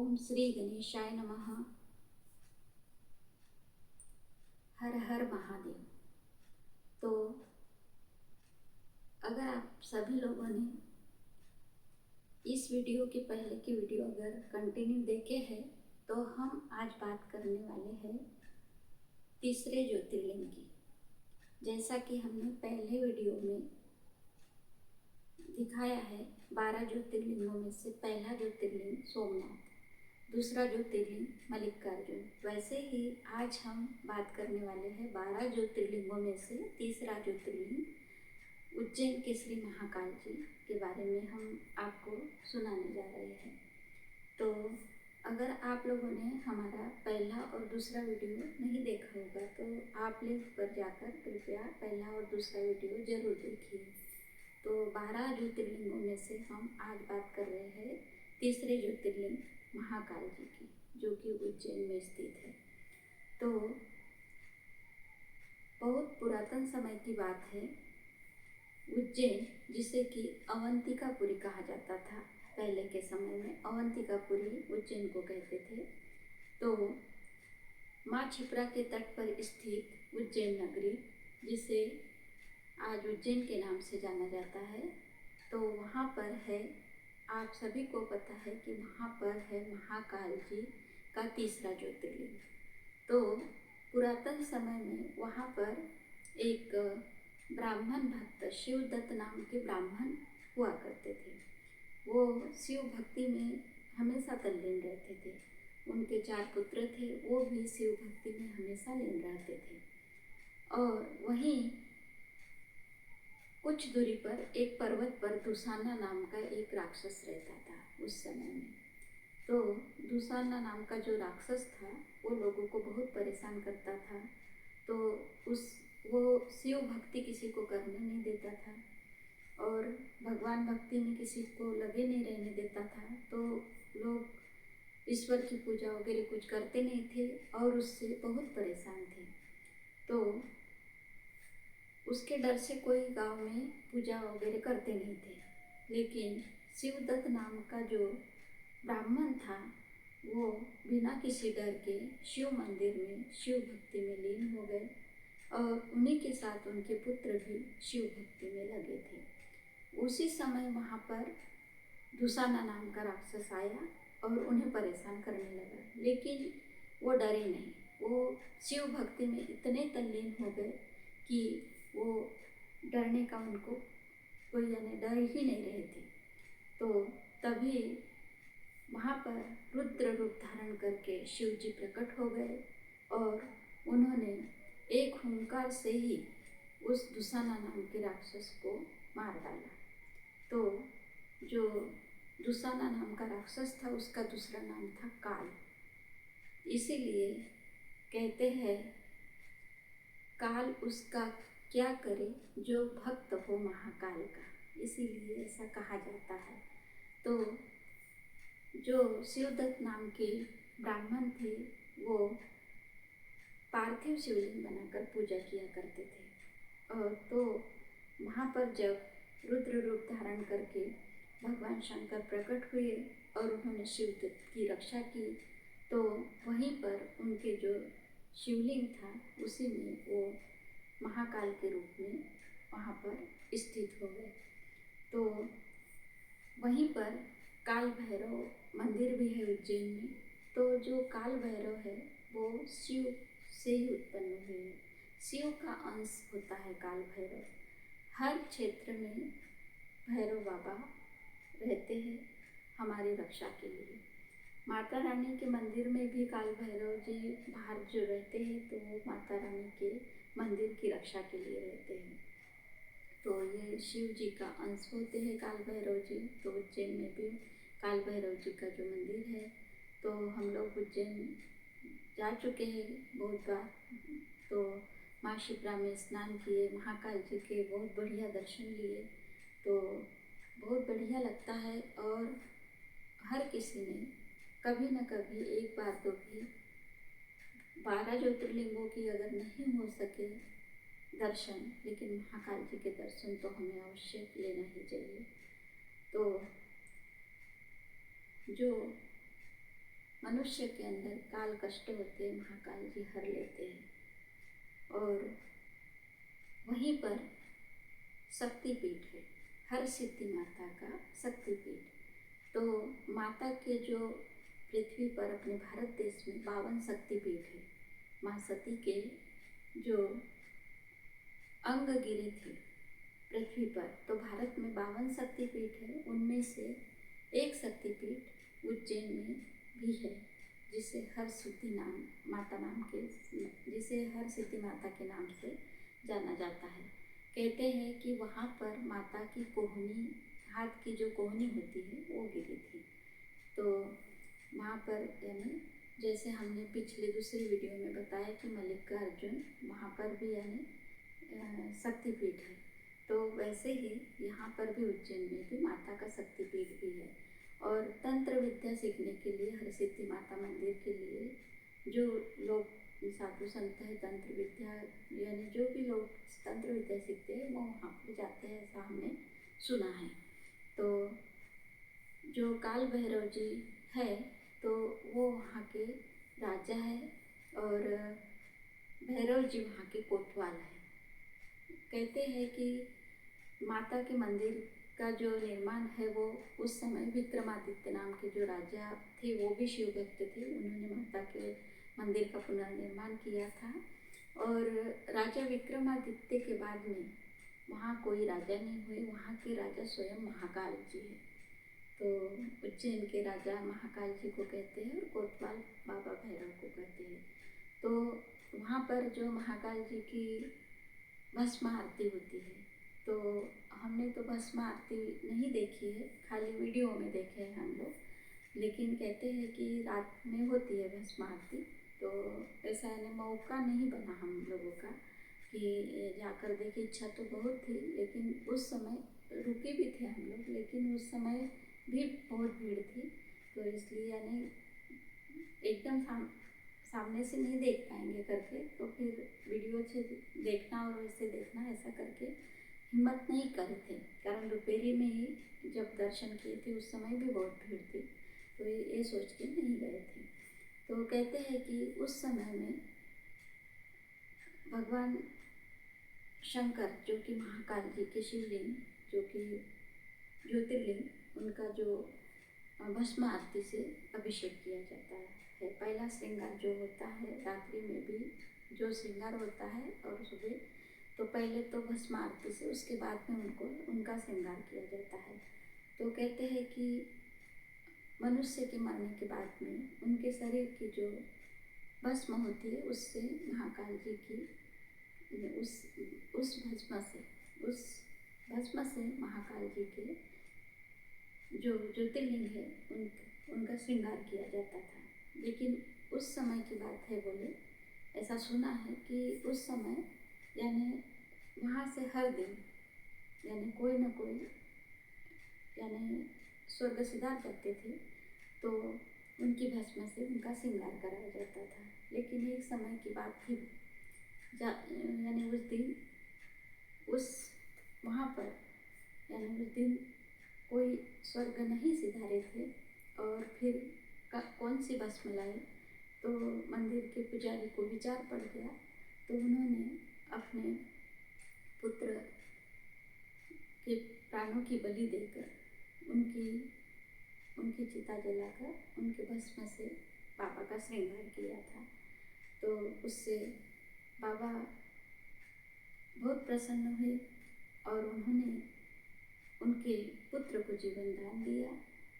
ओम श्री गणेशाय नमः। हर हर महादेव। तो अगर आप सभी लोगों ने इस वीडियो के पहले की वीडियो अगर कंटिन्यू देखे हैं तो हम आज बात करने वाले हैं तीसरे ज्योतिर्लिंग की। जैसा कि हमने पहले वीडियो में दिखाया है, 12 ज्योतिर्लिंगों में से पहला ज्योतिर्लिंग सोमनाथ, दूसरा ज्योतिर्लिंग मल्लिकार्जुन। वैसे ही आज हम बात करने वाले हैं 12 ज्योतिर्लिंगों में से तीसरा ज्योतिर्लिंग उज्जैन के श्री महाकाल जी के बारे में हम आपको सुनाने जा रहे हैं। तो अगर आप लोगों ने हमारा पहला और दूसरा वीडियो नहीं देखा होगा तो आप लिंक पर जाकर कृपया पहला और दूसरा वीडियो ज़रूर देखिए। तो 12 ज्योतिर्लिंगों में से हम आज बात कर रहे हैं तीसरे ज्योतिर्लिंग महाकाल जी की, जो कि उज्जैन में स्थित है। तो बहुत पुरातन समय की बात है। उज्जैन, जिसे कि अवंतिकापुरी कहा जाता था, पहले के समय में अवंतिकापुरी उज्जैन को कहते थे। तो माँ क्षिप्रा के तट पर स्थित उज्जैन नगरी, जिसे आज उज्जैन के नाम से जाना जाता है, तो वहाँ पर है, आप सभी को पता है कि वहाँ पर है महाकाल जी का तीसरा ज्योतिर्लिंग। तो पुरातन समय में वहाँ पर एक ब्राह्मण भक्त शिवदत्त नाम के ब्राह्मण हुआ करते थे। वो शिव भक्ति में हमेशा तल्लीन रहते थे। उनके 4 पुत्र थे, वो भी शिव भक्ति में हमेशा लीन रहते थे। और वहीं कुछ दूरी पर एक पर्वत पर दुसाना नाम का एक राक्षस रहता था उस समय में। तो दुसाना नाम का जो राक्षस था वो लोगों को बहुत परेशान करता था। तो वो शिव भक्ति किसी को करने नहीं देता था और भगवान भक्ति में किसी को लगे नहीं रहने देता था। तो लोग ईश्वर की पूजा वगैरह कुछ करते नहीं थे और उससे बहुत परेशान थे। तो उसके डर से कोई गांव में पूजा वगैरह करते नहीं थे। लेकिन शिवदत्त नाम का जो ब्राह्मण था वो बिना किसी डर के शिव मंदिर में शिव भक्ति में लीन हो गए और उन्हीं के साथ उनके पुत्र भी शिव भक्ति में लगे थे। उसी समय वहाँ पर दुसाना नाम का राक्षस आया और उन्हें परेशान करने लगा। लेकिन वो डरे नहीं, वो शिव भक्ति में इतने तल्लीन हो गए कि वो डरने का उनको कोई डर ही नहीं रहे थे। तो तभी वहाँ पर रुद्र रूप धारण करके शिव जी प्रकट हो गए और उन्होंने एक हुंकार से ही उस दुसाना नाम के राक्षस को मार डाला। तो जो दुसाना नाम का राक्षस था उसका दूसरा नाम था काल। इसीलिए कहते हैं काल उसका क्या करे जो भक्त हो महाकाल का, इसीलिए ऐसा कहा जाता है। तो जो शिवदत्त नाम के ब्राह्मण थे वो पार्थिव शिवलिंग बनाकर पूजा किया करते थे। और तो वहाँ पर जब रुद्र रूप धारण करके भगवान शंकर प्रकट हुए और उन्होंने शिवदत्त की रक्षा की, तो वहीं पर उनके जो शिवलिंग था उसी में वो महाकाल के रूप में वहाँ पर स्थित हो गए। तो वहीं पर काल भैरव मंदिर भी है उज्जैन में। तो जो काल भैरव है वो शिव से ही उत्पन्न हुए हैं। शिव का अंश होता है काल भैरव। हर क्षेत्र में भैरव बाबा रहते हैं हमारी रक्षा के लिए। माता रानी के मंदिर में भी काल भैरव जी बाहर जो रहते हैं तो वो माता रानी के मंदिर की रक्षा के लिए रहते हैं। तो ये शिव जी का अंश होते हैं काल भैरव जी। तो उज्जैन में भी काल भैरव जी का जो मंदिर है, तो हम लोग उज्जैन जा चुके हैं बहुत बार। तो माँ क्षिप्रा में स्नान किए, महाकाल जी के बहुत बढ़िया दर्शन लिए, तो बहुत बढ़िया लगता है। और हर किसी ने कभी न कभी एक बार तो भी 12 ज्योतिर्लिंगों की अगर नहीं हो सके दर्शन, लेकिन महाकाल जी के दर्शन तो हमें अवश्य लेना ही चाहिए। तो जो मनुष्य के अंदर काल कष्ट होते हैं महाकाल जी हर लेते हैं। और वहीं पर शक्तिपीठ है, हर सिद्धि माता का शक्तिपीठ। तो माता के जो पृथ्वी पर अपने भारत देश में 52 शक्तिपीठ है। माँ सती के जो अंग गिरे थे पृथ्वी पर, तो भारत में 52 शक्तिपीठ है। उनमें से एक शक्तिपीठ उज्जैन में भी है, जिसे हर सिद्धि माता के नाम से जाना जाता है। कहते हैं कि वहाँ पर माता की कोहनी, हाथ की जो कोहनी होती है वो गिरी थी। तो वहाँ पर यानी जैसे हमने पिछले दूसरी वीडियो में बताया कि मल्लिकार्जुन वहाँ पर भी यानी शक्तिपीठ है, तो वैसे ही यहाँ पर भी उज्जैन में भी माता का शक्तिपीठ भी है। और तंत्र विद्या सीखने के लिए हरसिद्धि माता मंदिर के लिए जो लोग साधु संत है, तंत्र विद्या यानी जो भी लोग तंत्र विद्या सीखते हैं वो वहाँ पर जाते हैं, ऐसा हमने सुना है। तो जो काल भैरव जी है तो वो वहाँ के राजा है और भैरव जी वहाँ के कोतवाल हैं। कहते हैं कि माता के मंदिर का जो निर्माण है वो उस समय विक्रमादित्य नाम के जो राजा थे, वो भी शिव भक्त थे, उन्होंने माता के मंदिर का पुनर्निर्माण किया था। और राजा विक्रमादित्य के बाद में वहाँ कोई राजा नहीं हुए, वहाँ के राजा स्वयं महाकाल जी हैं। तो उज्जैन के राजा महाकाल जी को कहते हैं और कोतवाल बाबा भैरव को कहते हैं। तो वहाँ पर जो महाकाल जी की भस्म आरती होती है, तो हमने तो भस्म आरती नहीं देखी है, खाली वीडियो में देखे हैं हम लोग। लेकिन कहते हैं कि रात में होती है भस्म आरती, तो ऐसा यानी मौका नहीं बना हम लोगों का कि जाकर देखी। इच्छा तो बहुत थी, लेकिन उस समय रुके भी थे हम लोग, लेकिन उस समय भी बहुत भीड़ थी, तो इसलिए यानी एकदम सामने से नहीं देख पाएंगे करके, तो फिर वीडियो से देखना और वैसे देखना ऐसा करके हिम्मत नहीं करे थे। कारण दोपहरी में ही जब दर्शन किए थे उस समय भी बहुत भीड़ थी, तो ये सोच के नहीं गए थे। तो कहते हैं कि उस समय में भगवान शंकर जो कि महाकाल जी के शिवलिंग जो कि ज्योतिर्लिंग, उनका जो भस्म आरती से अभिषेक किया जाता है। पहला श्रृंगार जो होता है, रात्रि में भी जो श्रृंगार होता है और सुबह, तो पहले तो भस्म आरती से, उसके बाद में उनका श्रृंगार किया जाता है। तो कहते हैं कि मनुष्य के मरने के बाद में उनके शरीर की जो भस्म होती है उससे महाकाल जी की उस भस्म से महाकाल जी के जो ज्योतिर्लिंग है उनका श्रृंगार किया जाता था। लेकिन उस समय की बात है, बोले ऐसा सुना है कि उस समय यानी वहाँ से हर दिन यानी कोई न कोई यानी स्वर्ग सिधार करते थे, तो उनकी भस्म से उनका श्रृंगार कराया जाता था। लेकिन एक समय की बात थी, यानी उस दिन वहाँ पर यानी उस दिन कोई स्वर्ग नहीं सिधारे थे, और फिर कौन सी भस्म लाए, तो मंदिर के पुजारी को विचार पड़ गया, तो उन्होंने अपने पुत्र के प्राणों की बलि देकर उनकी चिता जलाकर उनके भस्म से बाबा का श्रृंगार किया था। तो उससे बाबा बहुत प्रसन्न हुए और उन्होंने उनके पुत्र को जीवन दान दिया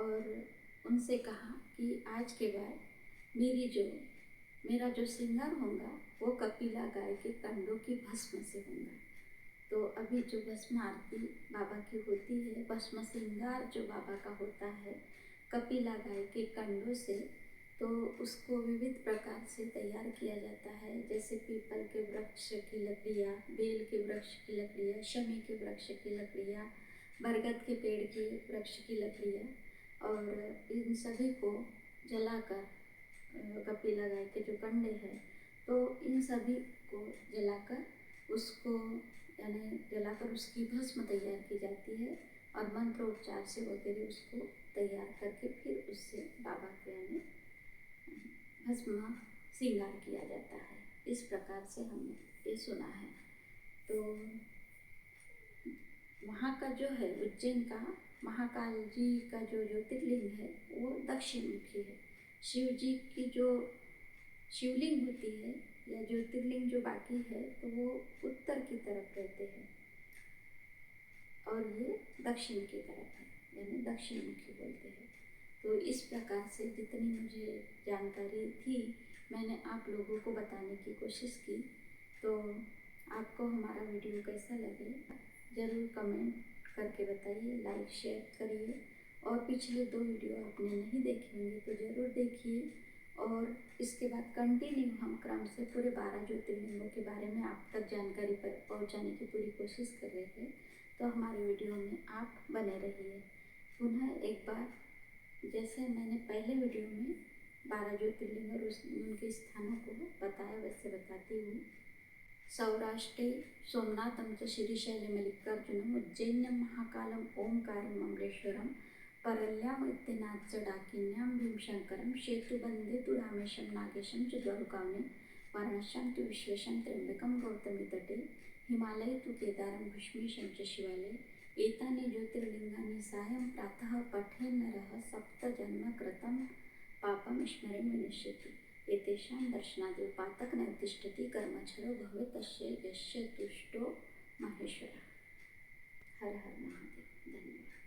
और उनसे कहा कि आज के बाद मेरा जो श्रृंगार होगा वो कपिला गाय के कंडों की भस्म से होगा। तो अभी जो भस्म आरती बाबा की होती है, भस्म श्रृंगार जो बाबा का होता है कपिला गाय के कंडों से, तो उसको विविध प्रकार से तैयार किया जाता है। जैसे पीपल के वृक्ष की लकड़ियाँ, बेल के वृक्ष की लकड़ियाँ, शमी के वृक्ष की लकड़ियाँ, बरगद के पेड़ के वृक्ष की लकड़ियाँ, और इन सभी को जलाकर कपिला गाय के जो कंडे हैं, तो इन सभी को जलाकर उसकी भस्म तैयार की जाती है और मंत्रोच्चार से वगैरह उसको तैयार करके फिर उससे बाबा के भस्म श्रृंगार किया जाता है। इस प्रकार से हमने ये सुना है। तो वहाँ का जो है उज्जैन का महाकाल जी का जो ज्योतिर्लिंग है वो दक्षिण मुखी है। शिव जी की जो शिवलिंग होती है या ज्योतिर्लिंग जो बाकी है तो वो उत्तर की तरफ रहते हैं और ये दक्षिण की तरफ है, यानी दक्षिण मुखी बोलते हैं। तो इस प्रकार से जितनी मुझे जानकारी थी मैंने आप लोगों को बताने की कोशिश की। तो आपको हमारा वीडियो कैसा लगे ज़रूर कमेंट करके बताइए, लाइक शेयर करिए। और पिछले 2 वीडियो आपने नहीं देखे होंगे तो ज़रूर देखिए। और इसके बाद कंटिन्यू हम क्रम से पूरे 12 ज्योतिर्लिंगों के बारे में आप तक जानकारी पर पहुंचाने की पूरी कोशिश कर रहे हैं। तो हमारे वीडियो में आप बने रहिए। पुनः एक बार जैसे मैंने पहले वीडियो में 12 ज्योतिर्लिंग और उनके स्थानों को बताया वैसे बताती हूँ। सौराष्ट्रे सोमनाथं च श्रीशैले मल्लिकार्जुनम उज्जैन्यं महाकालम ओंकारं ममलेश्वरम परल्यामैत्यनाथ च डाकिन्यां भीमशंकरम सेतुबंधे तु रामेशं नागेशं च द्वारकामणि वाराणस्यां तु विश्वेशं त्र्यंबकं गौतमी तटे हिमालये तु केदारं भीष्मेशं च शिवालये एतानि ज्योतिर्लिंगानि सायं प्रातः पठेन् नरः सप्तजन्म कृतं पापं स्मरेन् विनश्यति। एतेषां दर्शनादेव पातक न तिष्ठति कर्मछरो भवेत् तस्य यस्य तुष्टो माहेश्वरः। हर हर महादेव। धन्यवाद।